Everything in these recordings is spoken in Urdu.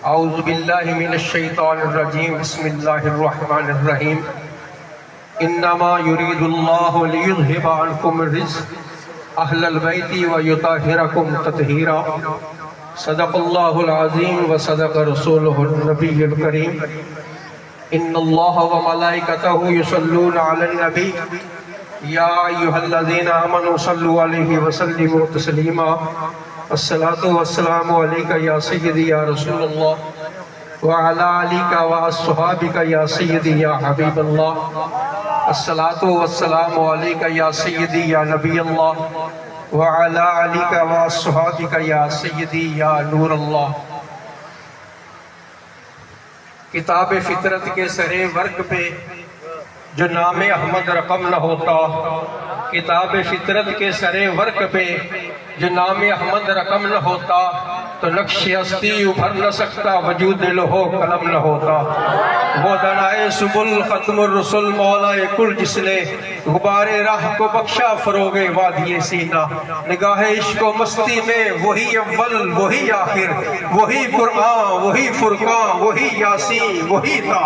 اعوذ باللہ من الشیطان الرجیم بسم اللہ الرحمن الرحیم انما یرید اللہ لیذہب عنکم الرجس اہل البیت ویطہرکم تطہیرا صدق اللہ العظیم وصدق رسولہ النبی الکریم ان اللہ وملائکتہ یصلون علی النبی یا ایہا الذین آمنوا صلوا علیہ وسلموا تسلیما الصلاة والسلام علیکہ یا سیدی یا رسول اللہ وعلا علیکہ واصحابکہ یا سیدی یا حبیب اللہ الصلاة والسلام علیکہ یا سیدی یا نبی اللہ وعلا علیکہ واصحابکہ یا سیدی یا نور اللہ۔ کتاب فطرت کے سرے ورق پہ جو نام احمد رقم نہ ہوتا، کتاب فطرت کے سرے ورق پہ جو نام احمد رقم نہ ہوتا تو نقش ہستی ابھر نہ سکتا، وجود لوح قلم نہ ہوتا۔ وہ دنائے سبل ختم الرسل مولا کل جس نے غبار راہ کو بخشا فروغ وادی سینہ، نگاہ عشق و مستی میں وہی اول وہی آخر، وہی قرآن وہی فرقان وہی یاسین وہی تھا۔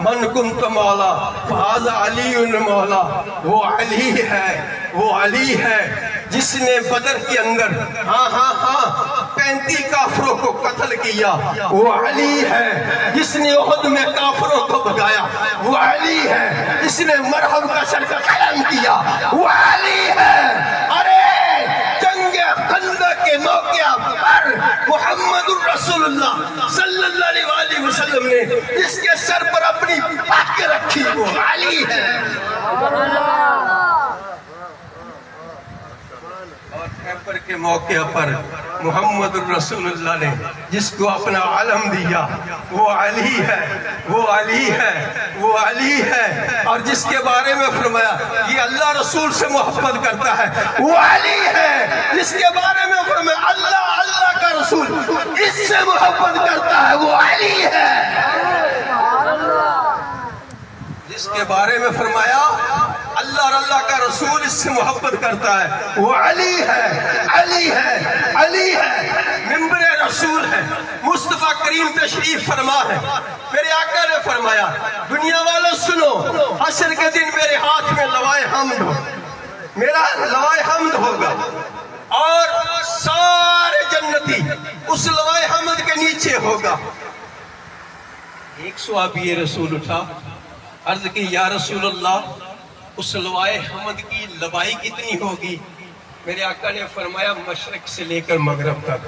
من کنت مولا فہذا علی مولا، وہ علی ہے وہ علی ہے جس نے بدر کے اندر 35 کافروں کو قتل کیا، وہ علی ہے جس نے احد میں کافروں کو بھگایا، وہ علی ہے جس نے مرحب کا سر کا قلم کیا، وہ علی ہے۔ ارے جنگ خندق کے موقع پر محمد الرسول اللہ صلی اللہ علیہ وسلم نے جس کے سر پر اپنی پاک رکھی، وہ علی ہے۔ اور خیبر کے موقع پر محمد الرسول اللہ نے جس کو اپنا علم دیا، وہ علی ہے وہ علی ہے وہ علی ہے، اور جس کے بارے میں فرمایا یہ اللہ رسول سے محبت کرتا ہے، وہ علی ہے۔ جس کے بارے میں فرمایا اللہ کا رسول اس سے محبت کرتا ہے، وہ علی ہے۔ جس کے بارے میں فرمایا اللہ اور اللہ کا رسول اس سے محبت کرتا ہے، وہ علی ہے علی ہے علی ہے۔ ممبر رسول ہے، مصطفیٰ کریم تشریف فرما ہے۔ میرے آقا نے فرمایا دنیا والوں سنو، حشر کے دن میرے ہاتھ میں لوائے حمد ہو، میرا لوائے حمد ہوگا، اور سارے جنتی اس لوائے حمد کے نیچے ہوگا۔ ایک صحابی رسول اٹھا، عرض کی یا رسول اللہ اس لوائے حمد کی لمبائی کتنی ہوگی؟ میرے آقا نے فرمایا مشرق سے لے کر مغرب تک،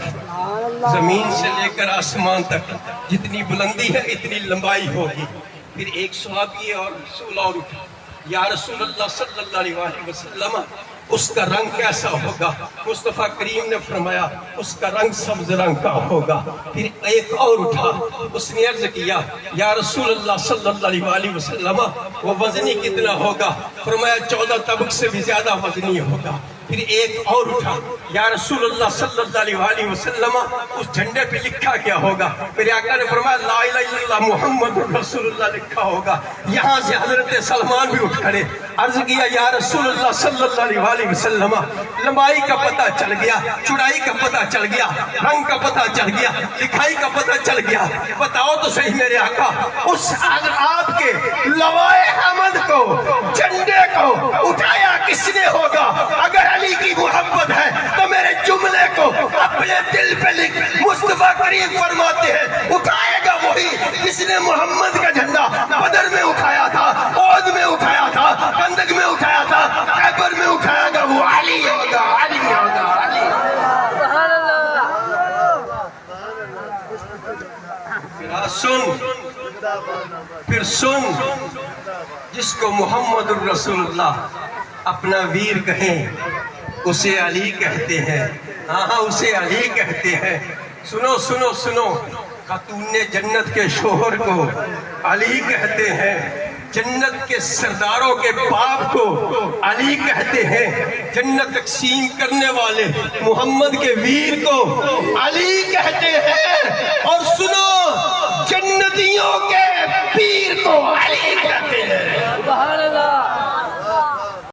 زمین سے لے کر آسمان تک جتنی بلندی ہے اتنی لمبائی ہوگی۔ پھر ایک صحابی اور رسول اور اٹھا، یا رسول اللہ صلی اللہ علیہ وسلم اس کا رنگ کیسا ہوگا؟ مصطفیٰ کریم نے فرمایا اس کا رنگ سبز رنگ کا ہوگا۔ پھر ایک اور اٹھا، اس نے عرض کیا یا رسول اللہ صلی اللہ علیہ وسلم وہ وزنی کتنا ہوگا؟ فرمایا 14 طبق سے بھی زیادہ وزنی ہوگا۔ پھر ایک اور اٹھا، یا رسول اللہ صلی اللہ علیہ وسلم اس جھنڈے پہ لکھا کیا ہوگا؟ میرے آقا نے فرمایا لا الہ الا اللہ محمد رسول اللہ لکھا ہوگا۔ یہاں سے حضرت سلمان بھی اٹھ کھڑے، عرض کیا یا رسول اللہ صلی اللہ علیہ وسلم لمبائی کا پتہ چل گیا، چوڑائی کا پتہ چل گیا، رنگ کا پتہ چل گیا، لکھائی کا پتہ چل گیا، بتاؤ تو صحیح میرے آقا اس آپ کے لوائے حمد کو، جھنڈے کو اٹھایا کس نے ہوگا؟ اگر علی کی محبت ہے تو میرے جملے کو اپنے دل پہ لکھ۔ مصطفیٰ کریم فرماتے ہیں اٹھائے گا وہی جس نے محمد کا جھنڈا بدر میں اٹھایا تھا، احد میں اٹھایا تھا، خندق میں اٹھایا تھا، خیبر میں اٹھایا گا، وہ علی ہوگا علی ہوگا علی۔ پھر سن جس کو محمد الرسول اللہ اپنا ویر کہیں اسے علی کہتے ہیں، ہاں اسے علی کہتے ہیں۔ سنو سنو سنو، خاتون جنت کے شوہر کو علی کہتے ہیں، جنت کے سرداروں کے باپ کو علی کہتے ہیں، جنت تقسیم کرنے والے محمد کے ویر کو علی کہتے ہیں، اور سنو جنتیوں کے پیر کو علی کہتے ہیں۔